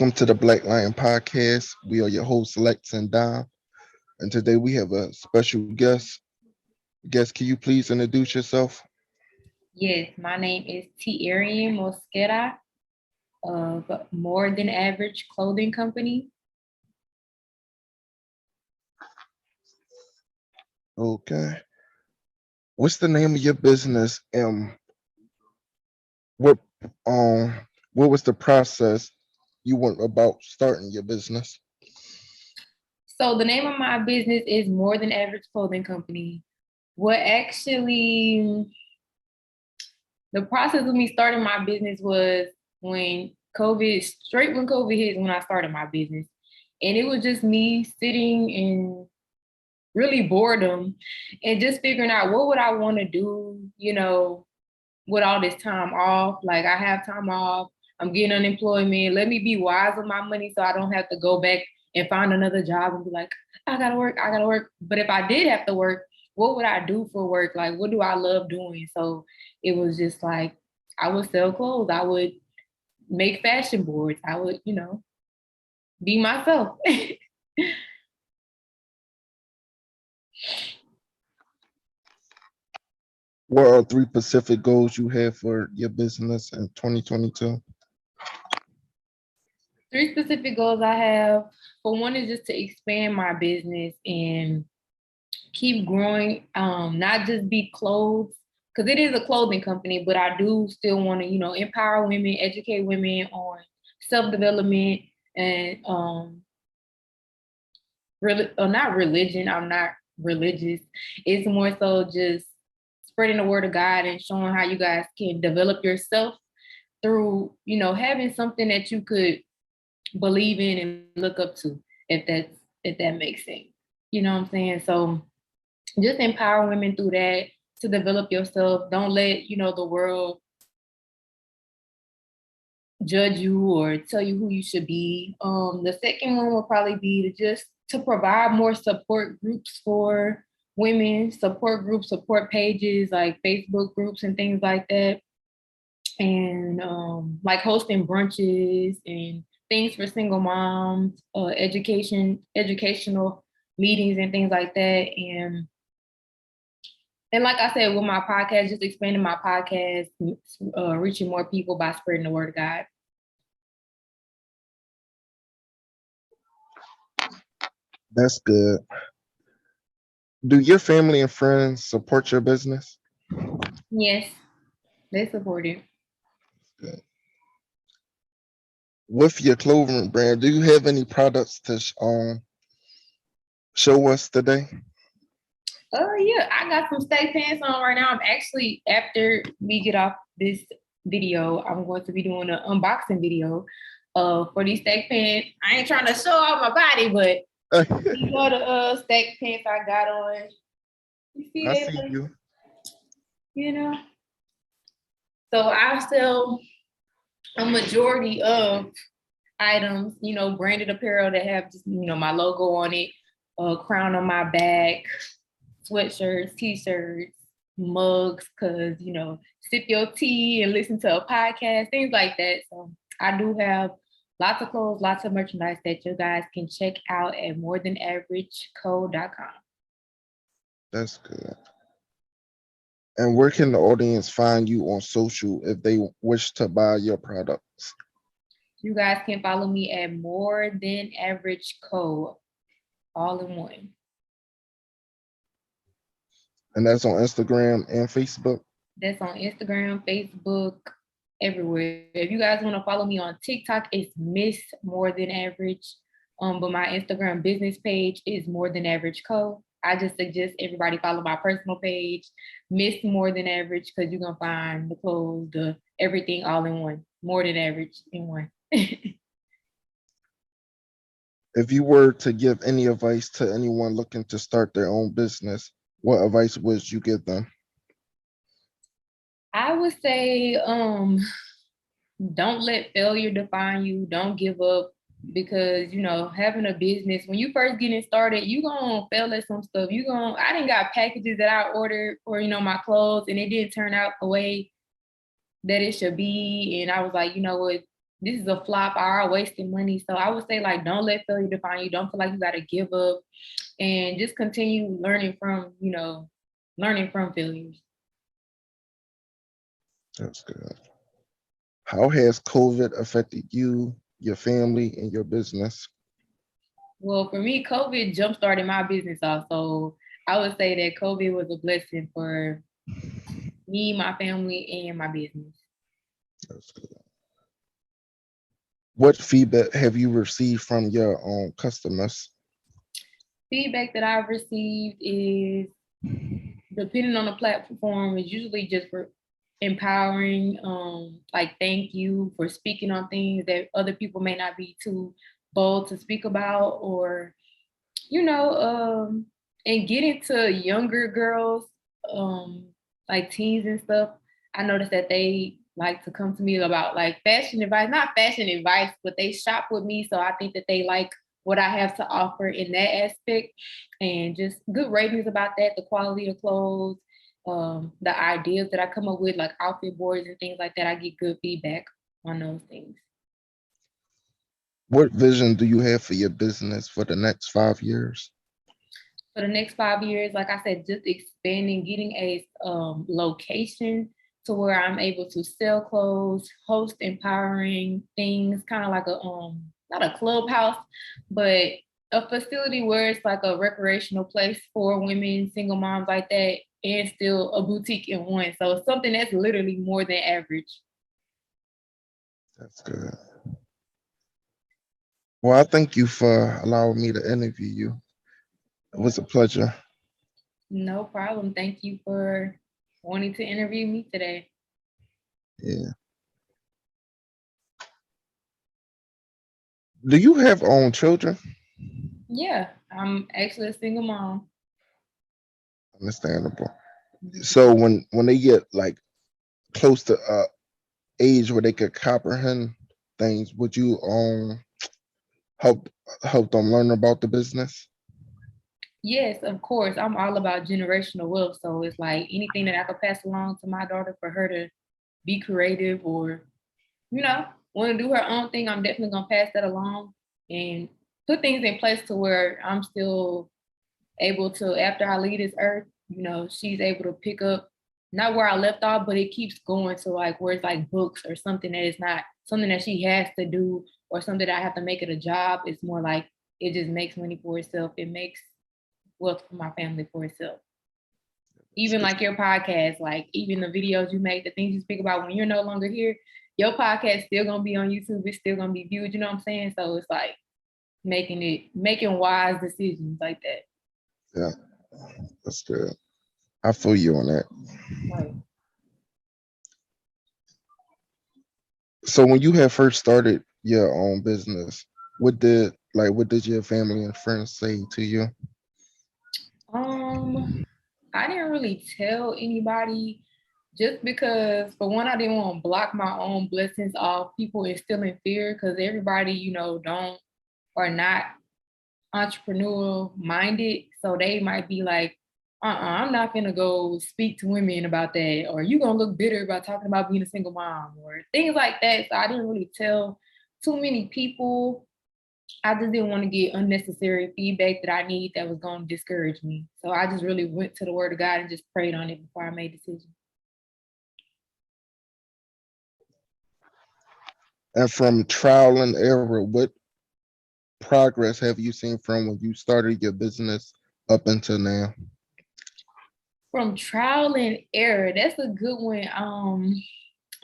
Welcome to the Black Lion Podcast. We are your hosts, Lex and Dom. And today we have a special guest. Guest, can you please introduce yourself? Yes, my name is Ariel Mosquera of More Than Average Clothing Company. Okay. What's the name of your business and what um what was the process you went about starting your business? So the name of my business is More Than Average Clothing Company. What actually, the process of me starting my business was straight when COVID hit, when I started my business. And it was just me sitting in really boredom and just figuring out what would I want to do, with all this time off. Like, I have time off, I'm getting unemployment. Let me be wise with my money so I don't have to go back and find another job and be like, I gotta work. But if I did have to work, what would I do for work? Like, what do I love doing? So it was just like, I would sell clothes. I would make fashion boards. I would, be myself. What are three specific goals you have for your business in 2022? Three specific goals I have. For one is just to expand my business and keep growing, not just be clothes, because it is a clothing company, but I do still want to, empower women, educate women on self-development and not religion. I'm not religious. It's more so just spreading the word of God and showing how you guys can develop yourself through, having something that you could believe in and look up to, if that makes sense. You know what I'm saying? So just empower women through that, to develop yourself. Don't let, the world judge you or tell you who you should be. The second one will probably be to provide more support groups for women, support groups, support pages like Facebook groups and things like that. And like hosting brunches and things for single moms, educational meetings and things like that. And like I said, with my podcast, just expanding my podcast, reaching more people by spreading the word of God. That's good. Do your family and friends support your business? Yes, they support it. Good. With your clothing brand, do you have any products to show us today? Oh yeah, I got some steak pants on right now. I'm actually, after we get off this video, I'm going to be doing an unboxing video for these steak pants. I ain't trying to show off my body, but these are the steak pants I got on. You see I that? see you. So I sell a majority of items, branded apparel that have just, my logo on it, a crown on my back, sweatshirts, t-shirts, mugs, because, sip your tea and listen to a podcast, things like that. So I do have lots of clothes, lots of merchandise that you guys can check out at morethanaverageco.com. That's good. And where can the audience find you on social if they wish to buy your products? You guys can follow me at More Than Average Co, all in one. And that's on Instagram and Facebook? That's on Instagram, Facebook, everywhere. If you guys want to follow me on TikTok, it's Miss More Than Average. But my Instagram business page is More Than Average Co. I just suggest everybody follow my personal page, Miss More Than Average, because you're gonna find the clothes, the everything all in one. More Than Average in one. If you were to give any advice to anyone looking to start their own business, what advice would you give them? I would say, don't let failure define you. Don't give up, because, having a business, when you first getting started, you gonna fail at some stuff. I didn't got packages that I ordered for, my clothes, and it didn't turn out the way that it should be. And I was like, you know what, this is a flop, I are wasting money. So I would say like don't let failure define you. Don't feel like you gotta give up and just continue learning from, learning from failures. That's good. How has COVID affected you, your family, and your business? Well, for me, COVID jump started my business off. So I would say that COVID was a blessing for me, my family, and my business. That's good. What feedback have you received from your customers? Feedback that I've received is, depending on the platform, is usually just for empowering, like thank you for speaking on things that other people may not be too bold to speak about, or you know, and getting to younger girls, um, like teens and stuff. I noticed that they like to come to me about like fashion advice, not fashion advice, but they shop with me. So I think that they like what I have to offer in that aspect, and just good ratings about that, the quality of clothes, the ideas that I come up with, like outfit boards and things like that. I get good feedback on those things. What vision do you have for your business for the next 5 years? For the next 5 years, like I said, just expanding, getting a location to where I'm able to sell clothes, host empowering things, kind of like a not a clubhouse, but a facility where it's like a recreational place for women, single moms like that, and still a boutique in one. So it's something that's literally more than average. That's good. Well, I thank you for allowing me to interview you. It was a pleasure. No problem. Thank you for wanting to interview me today. Yeah. Do you have own children? Yeah, I'm actually a single mom. Understandable. So when they get like close to age where they could comprehend things, would you help help them learn about the business? Yes, of course. I'm all about generational wealth. So it's like anything that I could pass along to my daughter for her to be creative or, you know, want to do her own thing, I'm definitely going to pass that along and put things in place to where I'm still able to, after I leave this earth, she's able to pick up not where I left off, but it keeps going to like where it's like books or something that is not something that she has to do or something that I have to make it a job. It's more like it just makes money for itself. It makes wealth for my family for itself. Even like your podcast, like even the videos you make, the things you speak about when you're no longer here, your podcast still gonna be on YouTube. It's still gonna be viewed. You know what I'm saying? So it's like making wise decisions like that. Yeah, that's good. I feel you on that. Right. So when you had first started your own business, what did your family and friends say to you? I didn't really tell anybody just because for one, I didn't want to block my own blessings off people instilling fear because everybody, don't or not entrepreneurial minded. So they might be like, I'm not gonna go speak to women about that, or you gonna look bitter about talking about being a single mom, or things like that. So I didn't really tell too many people. I just didn't want to get unnecessary feedback that I need that was gonna discourage me. So I just really went to the word of God and just prayed on it before I made decisions. And from trial and error, what progress have you seen from when you started your business up until now? From trial and error, that's a good one.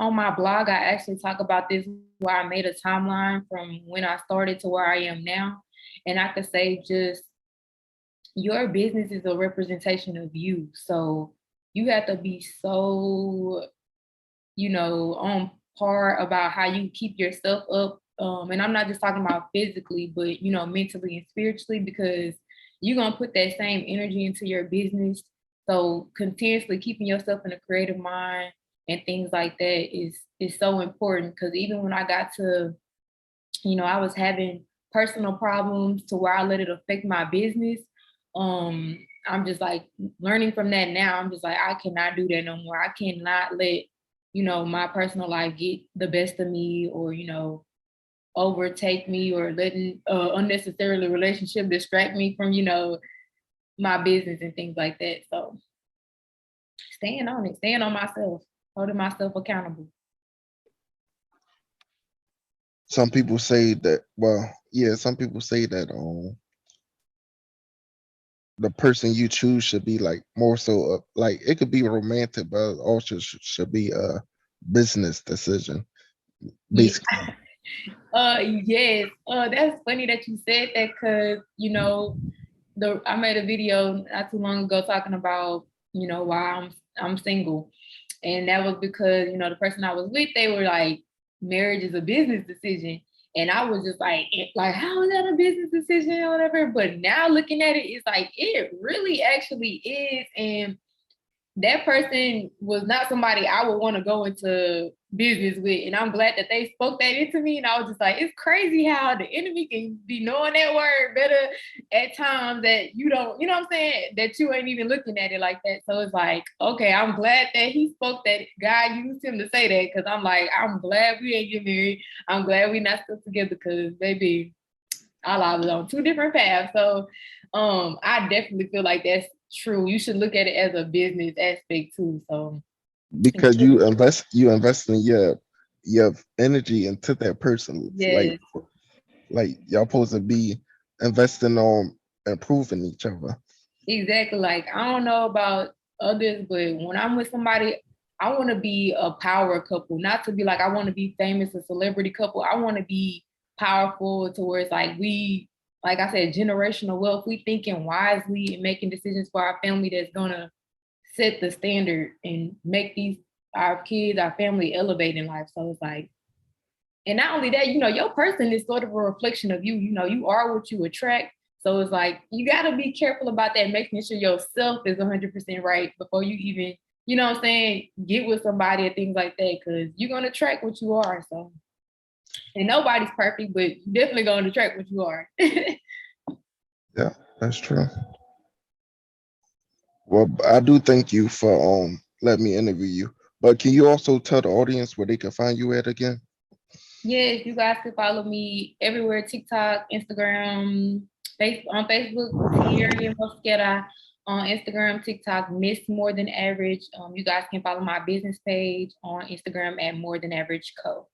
On my blog, I actually talk about this where I made a timeline from when I started to where I am now. And I could say just your business is a representation of you. So you have to be so, on par about how you keep yourself up. And I'm not just talking about physically, but, mentally and spiritually, because you're going to put that same energy into your business. So continuously keeping yourself in a creative mind and things like that is so important. Because even when I got to, I was having personal problems to where I let it affect my business. I'm just like learning from that now. I'm just like, I cannot do that no more. I cannot let, my personal life get the best of me or, overtake me or letting unnecessarily relationship distract me from, my business and things like that. So staying on it, staying on myself, holding myself accountable. Some people say that, well, yeah, some people say that the person you choose should be like more so like it could be romantic, but also should be a business decision, Yeah. basically. Yes. That's funny that you said that because, I made a video not too long ago talking about, why I'm single. And that was because, the person I was with, they were like, marriage is a business decision. And I was just like, how is that a business decision or whatever? But now looking at it, it's like, it really actually is. And that person was not somebody I would want to go into business with. And I'm glad that they spoke that into me. And I was just like, it's crazy how the enemy can be knowing that word better at times that you don't, you know what I'm saying? That you ain't even looking at it like that. So it's like, okay, I'm glad that he spoke that. God used him to say that, because I'm like, I'm glad we ain't get married. I'm glad we not still together, because baby, our lives are on two different paths. So I definitely feel like that's true. You should look at it as a business aspect too. So Because you invest in your energy into that person. yes, Like y'all supposed to be investing on improving each other. exactly. Like, I don't know about others, but when I'm with somebody, I want to be a power couple, not to be like, I want to be famous, a celebrity couple. I want to be powerful towards like I said, generational wealth. We thinking wisely and making decisions for our family that's gonna set the standard and make our kids, our family elevate in life. So it's like, and not only that, your person is sort of a reflection of you. You are what you attract. So it's like, you got to be careful about that, making sure yourself is 100% right before you even, what I'm saying, get with somebody and things like that, because you're going to attract what you are. So, and nobody's perfect, but you're definitely going to attract what you are. Yeah, that's true. Well, I do thank you for letting me interview you. But can you also tell the audience where they can find you at again? Yes, you guys can follow me everywhere: TikTok, Instagram, on Facebook, Ariel Mosqueda, on Instagram, TikTok, Miss More Than Average. You guys can follow my business page on Instagram at More Than Average Co.